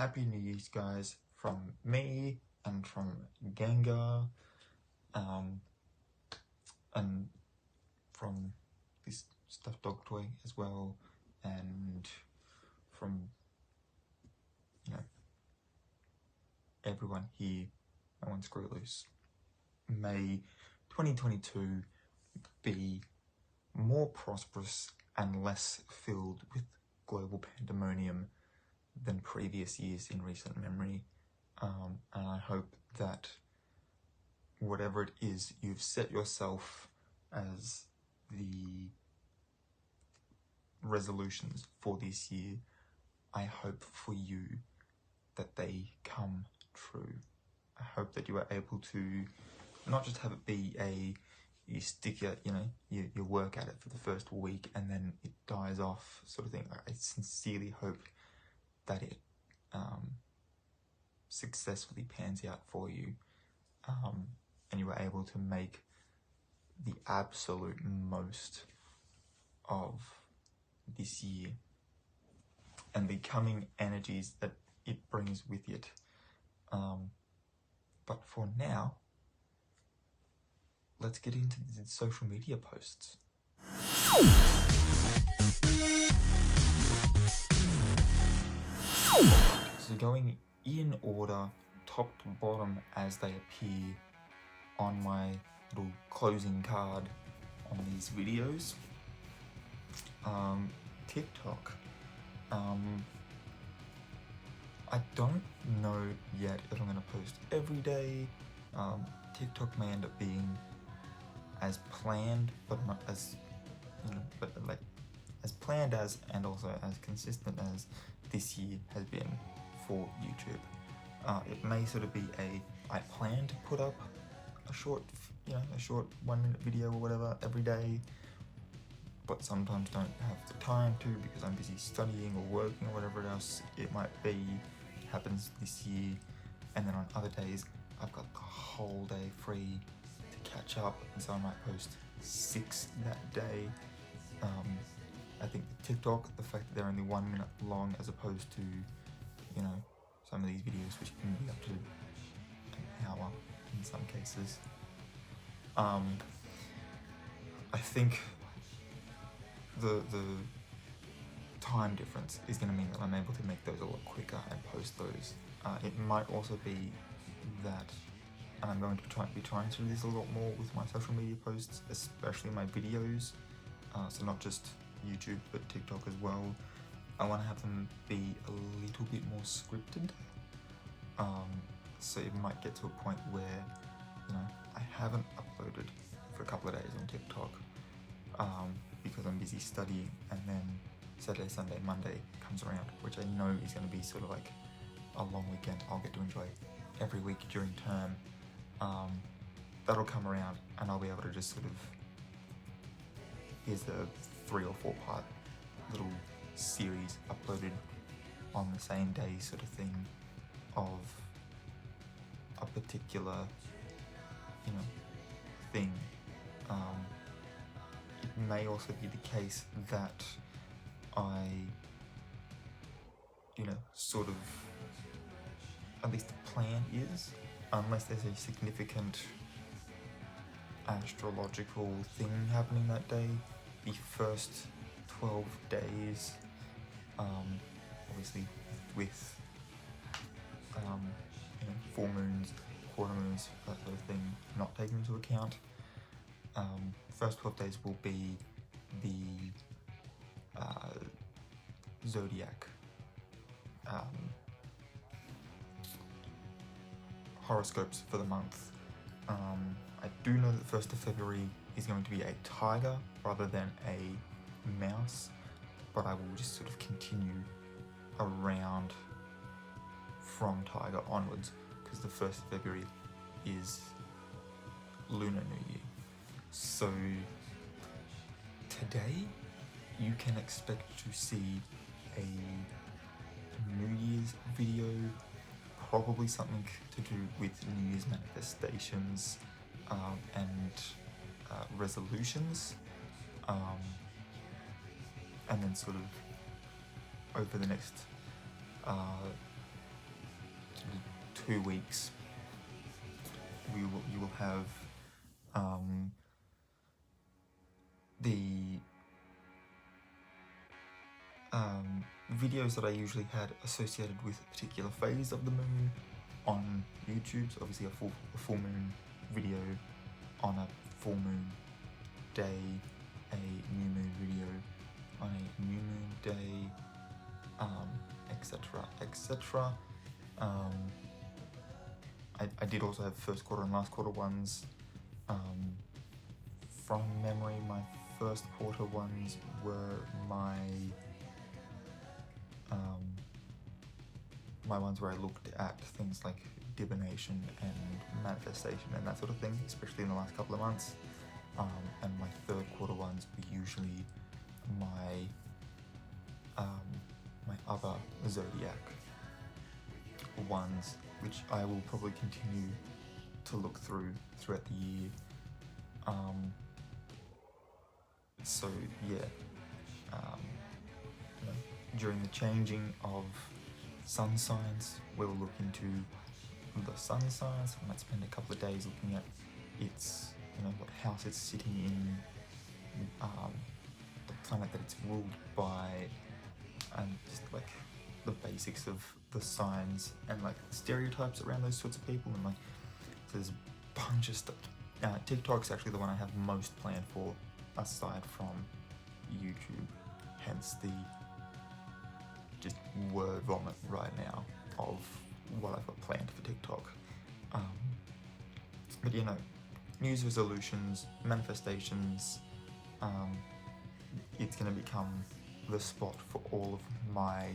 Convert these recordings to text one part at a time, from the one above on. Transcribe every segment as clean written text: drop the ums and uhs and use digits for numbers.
Happy New Year's, guys, from me and from Gengar, and from this stuffed dog toy as well, and from, everyone here. No one screw loose. May 2022 be more prosperous and less filled with global pandemonium than previous years in recent memory, and I hope that whatever it is you've set yourself as the resolutions for this year, I hope for you that they come true. I hope that you are able to not just have it be you stick your work at it for the first week and then it dies off sort of thing. I sincerely hope that it successfully pans out for you, and you are able to make the absolute most of this year and the coming energies that it brings with it. But for now, let's get into the social media posts. So going in order, top to bottom as they appear on my little closing card on these videos. TikTok. I don't know yet if I'm going to post every day. TikTok may end up being as planned, but not as, as planned as, and also as consistent as this year has been for YouTube. It may sort of be I plan to put up a short 1 minute video or whatever every day, but sometimes don't have the time to because I'm busy studying or working or whatever else it might be. It happens this year, and then on other days I've got the whole day free to catch up, and so I might post 6 that day. I think the TikTok, the fact that they're only 1 minute long as opposed to, some of these videos which can be up to an hour in some cases. I think the time difference is going to mean that I'm able to make those a lot quicker and post those. It might also be that I'm going to be trying to do this a lot more with my social media posts, especially my videos. So not just YouTube, but TikTok as well. I want to have them be a little bit more scripted. So it might get to a point where, I haven't uploaded for a couple of days on TikTok because I'm busy studying, and then Saturday, Sunday, Monday comes around, which I know is going to be sort of like a long weekend I'll get to enjoy every week during term. That'll come around and I'll be able to just sort of, here's the 3 or 4 part little series uploaded on the same day sort of thing of a particular thing. It may also be the case that I sort of, at least the plan is, unless there's a significant astrological thing happening that day, the first 12 days, obviously with full moons, quarter moons, that sort of thing not taken into account, first 12 days will be the zodiac horoscopes for the month. I do know that the 1st of February is going to be a tiger rather than a mouse, but I will just sort of continue around from tiger onwards because the 1st of February is Lunar New Year. So today you can expect to see a New Year's video, probably something to do with New Year's manifestations and resolutions, and then sort of over the next 2 weeks, you will have the videos that I usually had associated with a particular phase of the moon on YouTube. So obviously a full moon video on a full moon day, a new moon video on a new moon day, etc, etc. I did also have first quarter and last quarter ones. From memory, my first quarter ones were my ones where I looked at things like divination and manifestation and that sort of thing, especially in the last couple of months. And my third quarter ones were usually my my other zodiac ones, which I will probably continue to look throughout the year. So yeah, during the changing of sun signs, we'll look into the sun signs. I might spend a couple of days looking at its, what house it's sitting in, the planet that it's ruled by, and just like the basics of the signs and like stereotypes around those sorts of people. And like, so there's a bunch of stuff. TikTok's actually the one I have most planned for, aside from YouTube, hence the just word vomit right now of what I've got planned for TikTok. But New Year's resolutions, manifestations, it's going to become the spot for all of my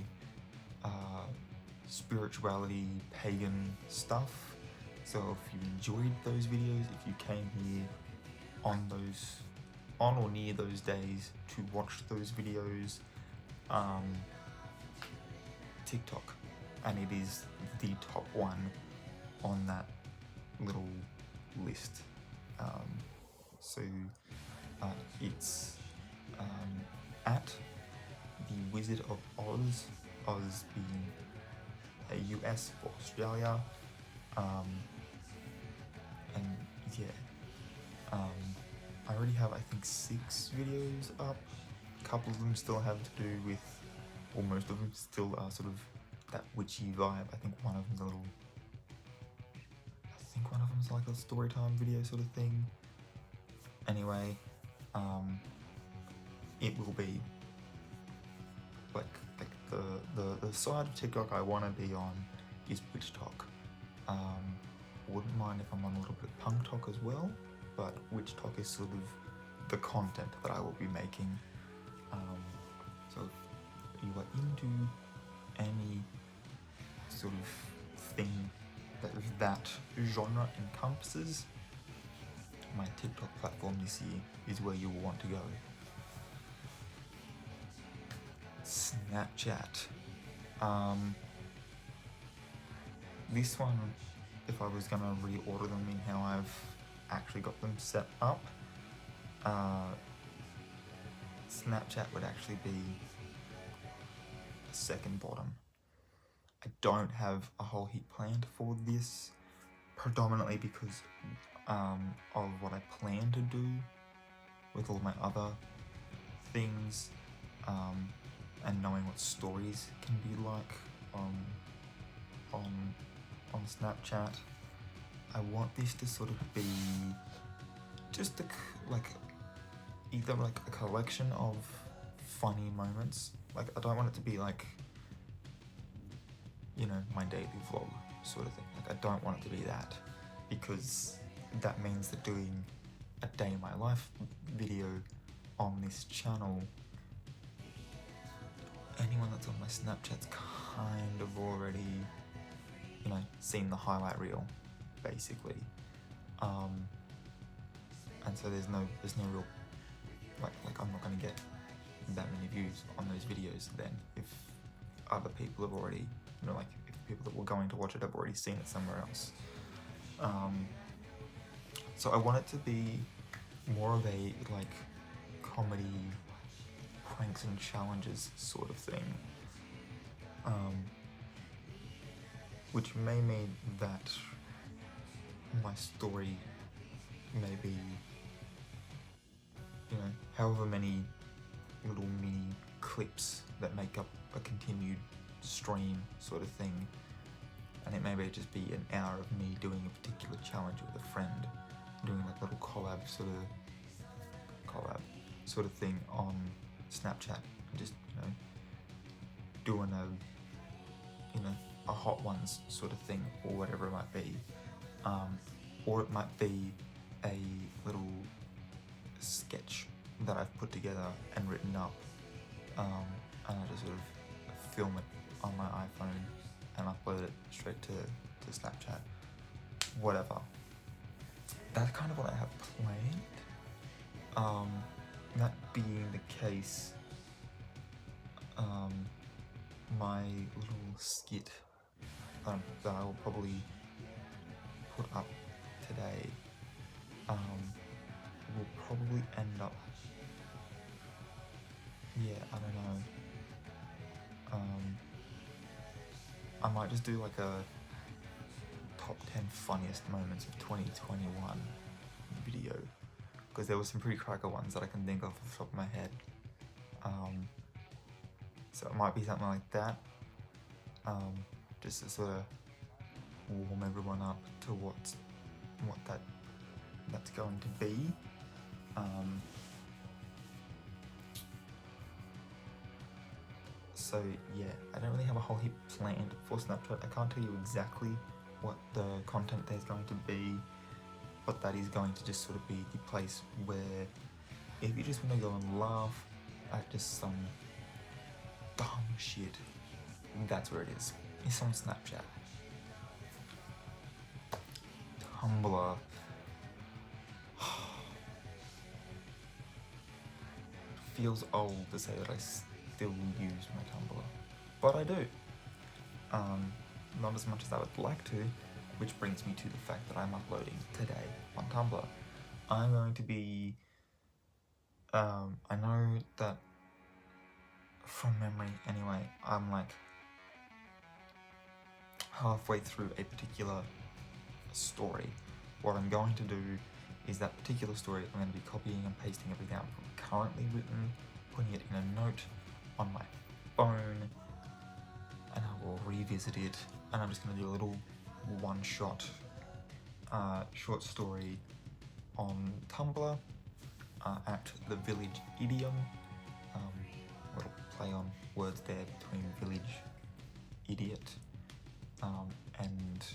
spirituality, pagan stuff. So if you enjoyed those videos, if you came here on or near those days to watch those videos, TikTok, and it is the top one on that little list. So it's at the Wizard of Oz, Oz being a US for Australia, and yeah, I already have I think 6 videos up. A couple of them still have to do with, or most of them still are sort of that witchy vibe. I think one of them's like a story time video sort of thing. Anyway, it will be like the side of TikTok I want to be on is Witch Talk. Wouldn't mind if I'm on a little bit of Punk Talk as well, but Witch Talk is sort of the content that I will be making. So if you are into any sort of thing that genre encompasses, my TikTok platform this year is where you will want to go. Snapchat. This one, if I was gonna reorder them in how I've actually got them set up, Snapchat would actually be second bottom. I don't have a whole heap planned for this, predominantly because of what I plan to do with all my other things, and knowing what stories can be like on Snapchat. I want this to sort of be just either like a collection of funny moments. Like, I don't want it to be like, my daily vlog sort of thing. Like, I don't want it to be that, because that means that doing a day in my life video on this channel, anyone that's on my Snapchat's kind of already, seen the highlight reel, basically. And so there's no real, like I'm not gonna get that many views on those videos then if other people have already, if people that were going to watch it have already seen it somewhere else. So I want it to be more of a comedy, pranks and challenges sort of thing. which may mean that my story may be, you know, however many little mini clips that make up a continued stream sort of thing, and it may just be an hour of me doing a particular challenge with a friend, doing like little collab sort of thing on Snapchat, and just, you know, doing a hot ones sort of thing, or whatever it might be, or it might be a little sketch that I've put together and written up, and I just sort of film it on my iPhone and upload it straight to Snapchat, whatever. That's kind of what I have planned. That being the case, my little skit that I will probably put up today will probably end up, I don't know, I might just do like a top 10 funniest moments of 2021 video, because there were some pretty cracker ones that I can think of off the top of my head. So it might be something like that, just to sort of warm everyone up to what that's going to be. So yeah, I don't really have a whole heap planned for Snapchat. I can't tell you exactly what the content there's going to be, but that is going to just sort of be the place where if you just want to go and laugh at just some dumb shit, that's where it is. It's on Snapchat. Tumblr. Feels old to say that I still use my Tumblr, but I do. Not as much as I would like to, which brings me to the fact that I'm uploading today on Tumblr. I'm going to be, I know that from memory anyway, I'm like halfway through a particular story. What I'm going to do is that particular story, I'm going to be copying and pasting everything out from currently written, putting it in a note on my phone, and I will revisit it, and I'm just going to do a little one-shot short story on Tumblr at the Village Idiom, little play on words there between village, idiot, and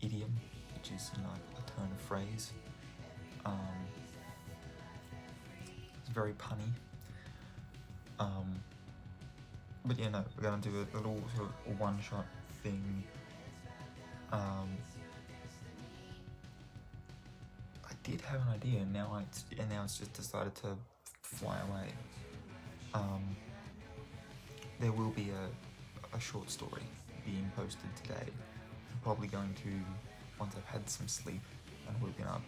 idiom, which is, you know, a turn of phrase. It's very punny. But yeah, no, we're gonna do a little sort of one-shot thing. I did have an idea, and now it's just decided to fly away. There will be a short story being posted today. I'm probably going to, once I've had some sleep and woken up,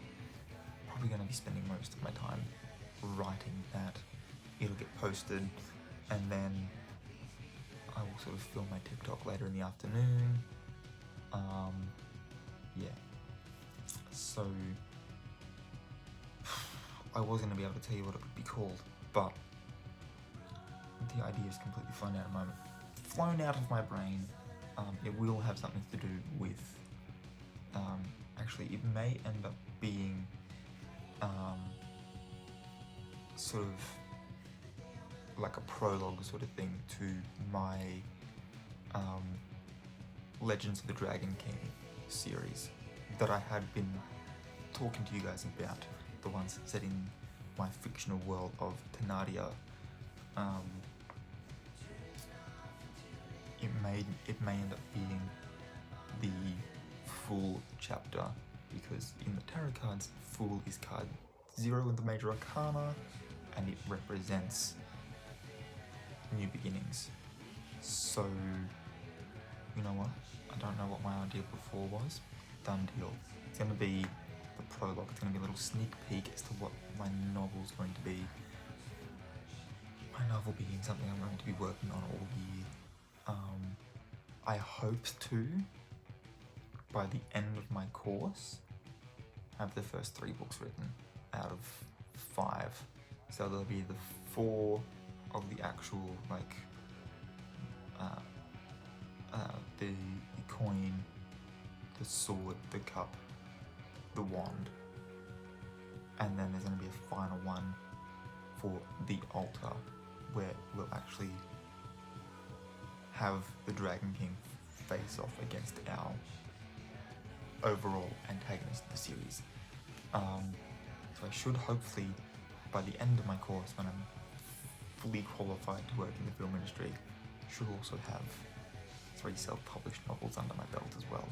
probably going to be spending most of my time writing that. It'll get posted, and then I will sort of film my TikTok later in the afternoon. Yeah. So I was going to be able to tell you what it would be called, but the idea is completely flown out of my brain. It will have something to do with, actually it may end up being sort of like a prologue sort of thing to my Legends of the Dragon King series that I had been talking to you guys about, the ones set in my fictional world of Tenadia. It may end up being the Fool chapter, because in the tarot cards, Fool is card 0 in the Major Arcana, and it represents new beginnings. So, you know what? I don't know what my idea before was. Done deal. It's going to be the prologue. It's going to be a little sneak peek as to what my novel's going to be. My novel being something I'm going to be working on all year. I hope to, by the end of my course, have the first 3 books written out of 5. So there'll be the 4 of the actual, like, the coin, the sword, the cup, the wand, and then there's going to be a final one for the altar, where we'll actually have the Dragon King face off against our overall antagonist of the series. So I should hopefully, by the end of my course, when I'm fully qualified to work in the film industry, should also have 3 self-published novels under my belt as well.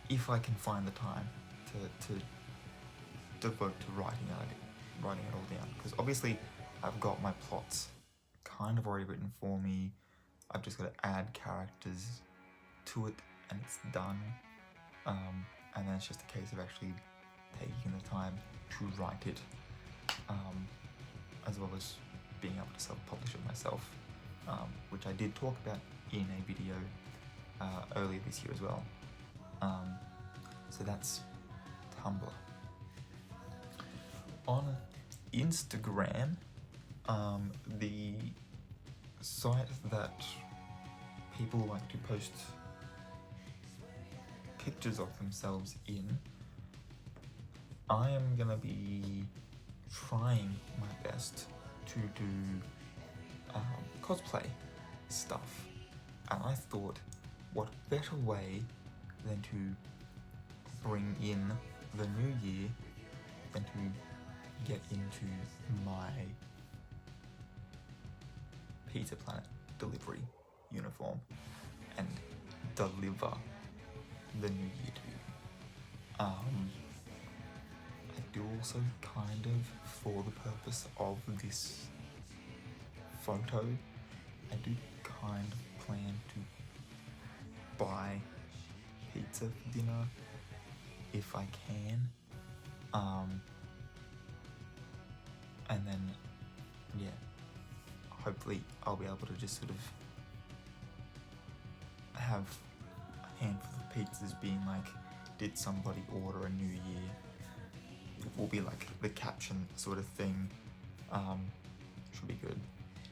If I can find the time to devote to writing it all down, because obviously I've got my plots kind of already written for me. I've just got to add characters to it and it's done. And then it's just a case of actually taking the time to write it, as well as being able to self-publish it myself, which I did talk about in a video earlier this year as well. So that's Tumblr. On Instagram, the site that people like to post pictures of themselves in, I am gonna be trying my best to do cosplay stuff, and I thought, what better way than to bring in the new year than to get into my Pizza Planet delivery uniform and deliver the new year to. I do also kind of, for the purpose of this photo, I do kind of plan to buy pizza for dinner if I can, and then yeah, hopefully I'll be able to just sort of have a handful of pizzas being like, did somebody order a new year? It will be like the caption sort of thing. Should be good.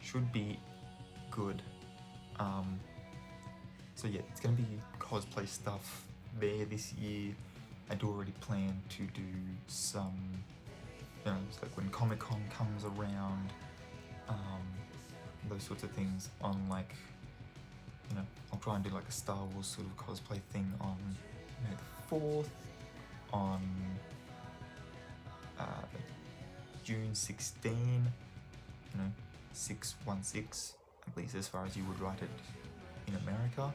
Should be good. So yeah, it's gonna be cosplay stuff there this year. I do already plan to do some, you know, it's like when Comic-Con comes around, those sorts of things on, like, you know, I'll try and do like a Star Wars sort of cosplay thing on May the 4th, on June 16, you know, 616, at least as far as you would write it in America.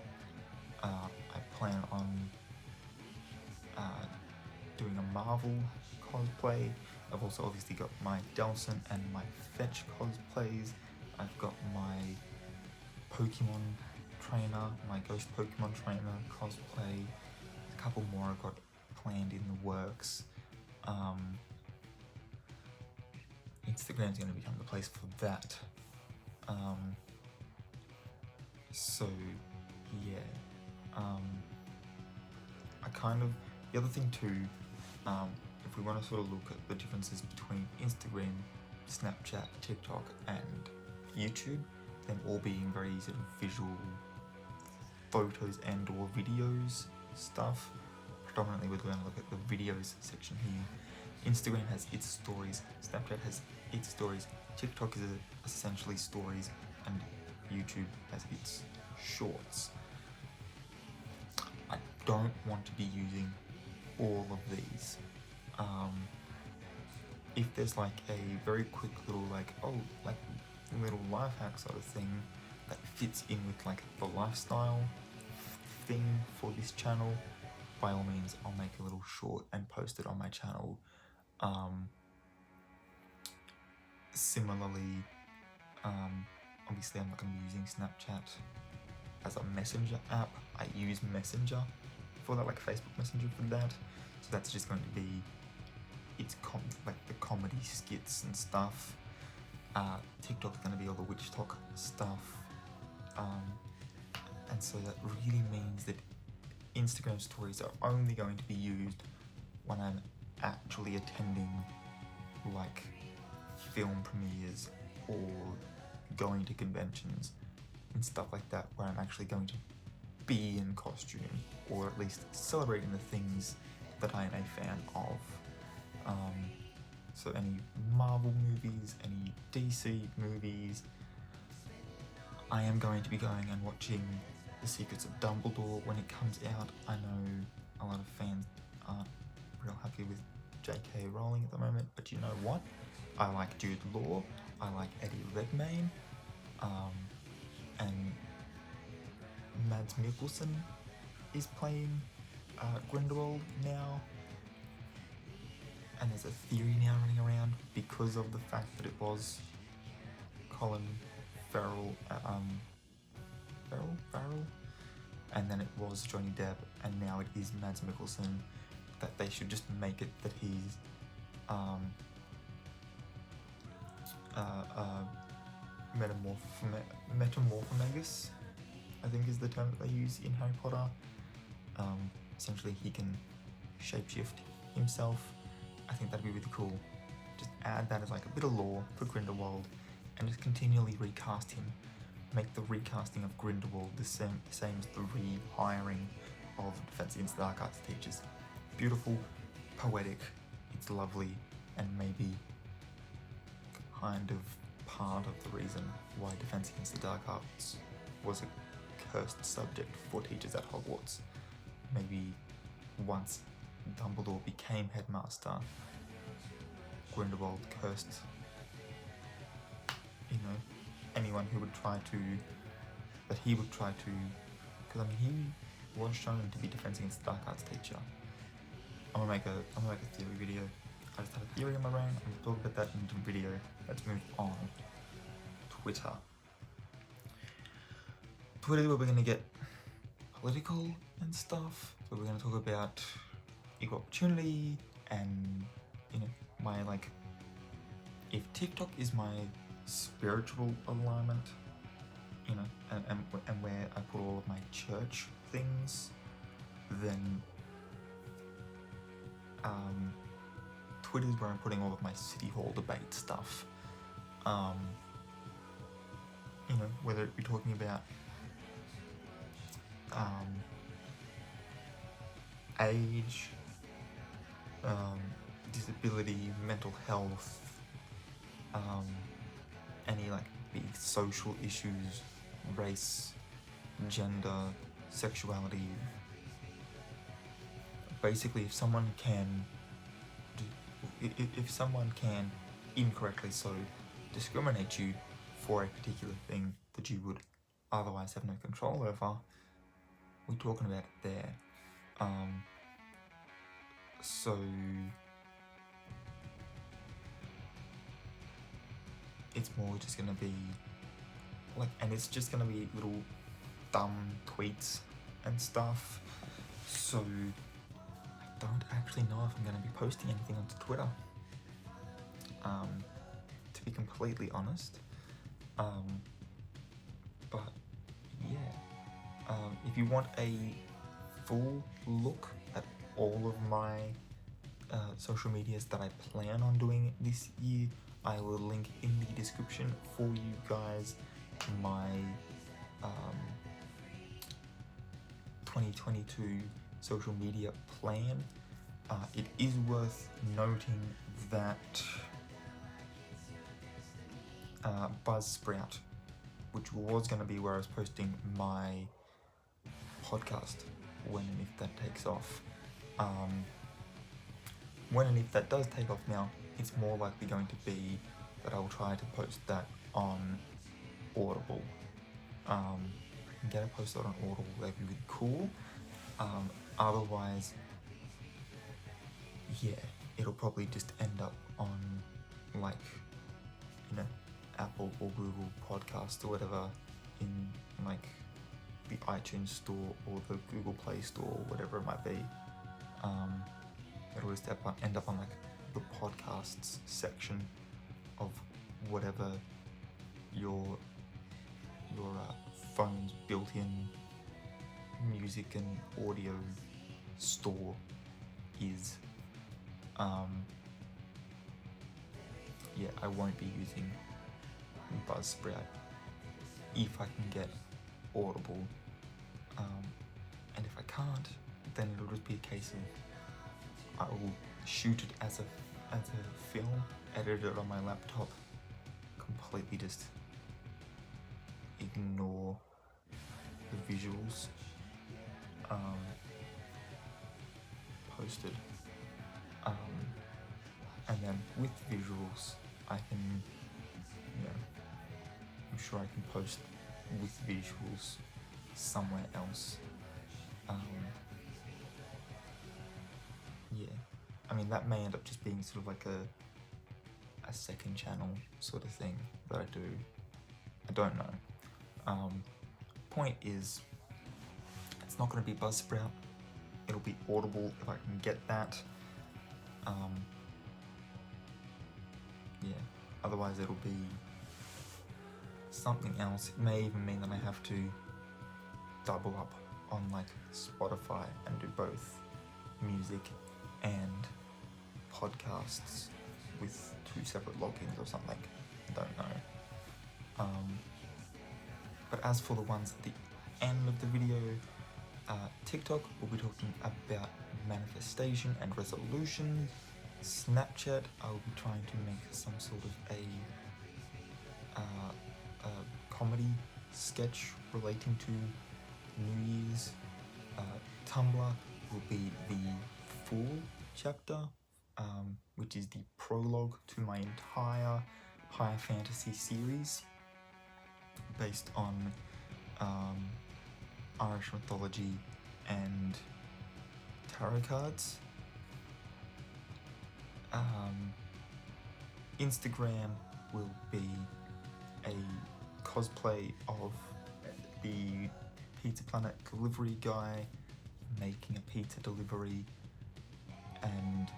I plan on doing a Marvel cosplay. I've also obviously got my Delson and my Fetch cosplays. I've got my Pokemon trainer, my Ghost Pokemon trainer cosplay. A couple more I've got planned in the works. Instagram's going to become the place for that. So yeah, I kind of, the other thing too, if we want to sort of look at the differences between Instagram, Snapchat, TikTok and YouTube, them all being very sort of visual photos and or videos stuff. Predominantly we're going to look at the videos section here. Instagram has its stories, Snapchat has its stories, TikTok is essentially stories, and YouTube has its shorts. I don't want to be using all of these. If there's like a very quick little like, oh, like little life hack sort of thing that fits in with like the lifestyle thing for this channel, by all means I'll make a little short and post it on my channel. Similarly, obviously I'm not going to be using Snapchat as a messenger app. I use Messenger for that, like Facebook Messenger for that. So that's just going to be, it's like the comedy skits and stuff. TikTok's going to be all the witch talk stuff. and so that really means that Instagram stories are only going to be used when I'm actually attending like film premieres or going to conventions and stuff like that, where I'm actually going to be in costume, or at least celebrating the things that I am a fan of. So any Marvel movies, any DC movies, I am going to be going and watching The Secrets of Dumbledore when it comes out. I know a lot of fans aren't real happy with J.K. Rowling at the moment, but you know what? I like Jude Law, I like Eddie Redmayne, and Mads Mikkelsen is playing Grindelwald now. And there's a theory now running around because of the fact that it was Colin Farrell, and then it was Johnny Depp, and now it is Mads Mikkelsen, that they should just make it that he's metamorphomagus, I think is the term that they use in Harry Potter. Essentially he can shapeshift himself. I think that'd be really cool. Just add that as like a bit of lore for Grindelwald, and just continually recast him. Make the recasting of Grindelwald the same as the rehiring of Defense Against the Dark Arts teachers. Beautiful, poetic, it's lovely, and maybe kind of part of the reason why Defense Against the Dark Arts was a cursed subject for teachers at Hogwarts. Maybe once Dumbledore became headmaster, Grindelwald cursed, anyone who would try to, because I mean, he was shown to be Defense Against the Dark Arts teacher. I'm gonna make a theory video. I just had a theory in my brain. I'm gonna talk about that in the video. Let's move on. Twitter. Twitter, where we're gonna get political and stuff. So we're gonna talk about equal opportunity and my if TikTok is my spiritual alignment, and where I put all of my church things, then Twitter is where I'm putting all of my City Hall debate stuff. Whether it be talking about age, disability, mental health, any big social issues, race, gender, sexuality. Basically, if someone can incorrectly so discriminate you for a particular thing that you would otherwise have no control over, we're talking about it there. So it's more just gonna be and it's just gonna be little dumb tweets and stuff. So I don't actually know if I'm gonna be posting anything onto Twitter, to be completely honest. But yeah, if you want a full look at all of my social medias that I plan on doing this year, I will link in the description for you guys my 2022 social media plan. It is worth noting that Buzzsprout, which was going to be where I was posting my podcast when and if that takes off, when and if that does take off now, it's more likely going to be that I'll try to post that on Audible. Get it posted on Audible, that'd be really cool. Otherwise, yeah, it'll probably just end up on Apple or Google Podcasts or whatever, in the iTunes store or the Google Play store, or whatever it might be. It'll just end up on the podcasts section of whatever your phone's built-in music and audio store is. Yeah, I won't be using Buzzsprout if I can get Audible, and if I can't, then it'll just be a case of I will shoot it as a film, edit it on my laptop, completely just ignore the visuals posted, and then with visuals I can, I'm sure I can post with visuals somewhere else. Yeah, I mean that may end up just being sort of like a second channel sort of thing that I do. I don't know. Point is, it's not going to be Buzzsprout. It'll be Audible if I can get that. Yeah. Otherwise, it'll be something else. It may even mean that I have to double up on like Spotify and do both music and podcasts with 2 separate logins or something. I don't know. But as for the ones at the end of the video, TikTok, we'll be talking about manifestation and resolution. Snapchat, I'll be trying to make some sort of a comedy sketch relating to New Year's. Tumblr will be the full chapter, which is the prologue to my entire high fantasy series based on Irish mythology and tarot cards. Instagram will be a cosplay of the Pizza Planet delivery guy making a pizza delivery, and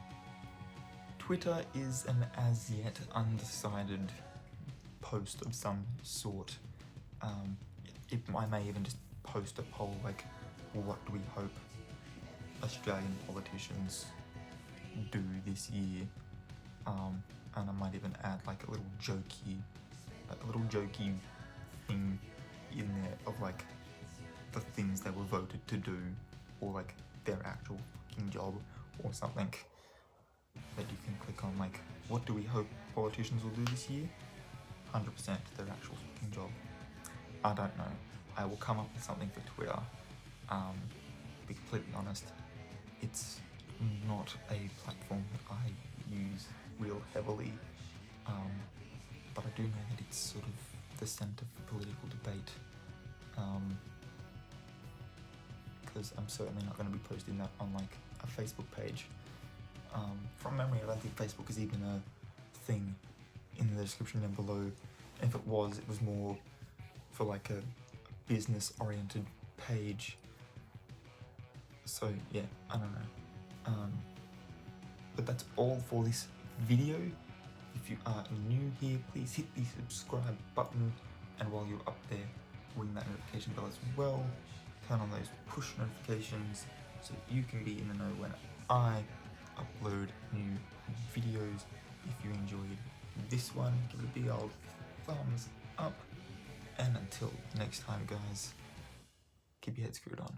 Twitter is an as yet undecided post of some sort. I may even just post a poll like, what do we hope Australian politicians do this year? And I might even add like a little jokey thing in there of like the things they were voted to do, or like their actual fucking job or something that you can click on, like, what do we hope politicians will do this year? 100% their actual fucking job. I don't know. I will come up with something for Twitter. To be completely honest, it's not a platform that I use real heavily, but I do know that it's sort of the centre for political debate, because I'm certainly not going to be posting that on like a Facebook page. From memory, I don't think Facebook is even a thing in the description down below. If it was more for like a business-oriented page. So yeah, I don't know. But that's all for this video. If you are new here, please hit the subscribe button, and while you're up there, ring that notification bell as well. Turn on those push notifications so you can be in the know when I upload new videos. If you enjoyed this one, give it a big old thumbs up, and until next time guys, keep your head screwed on.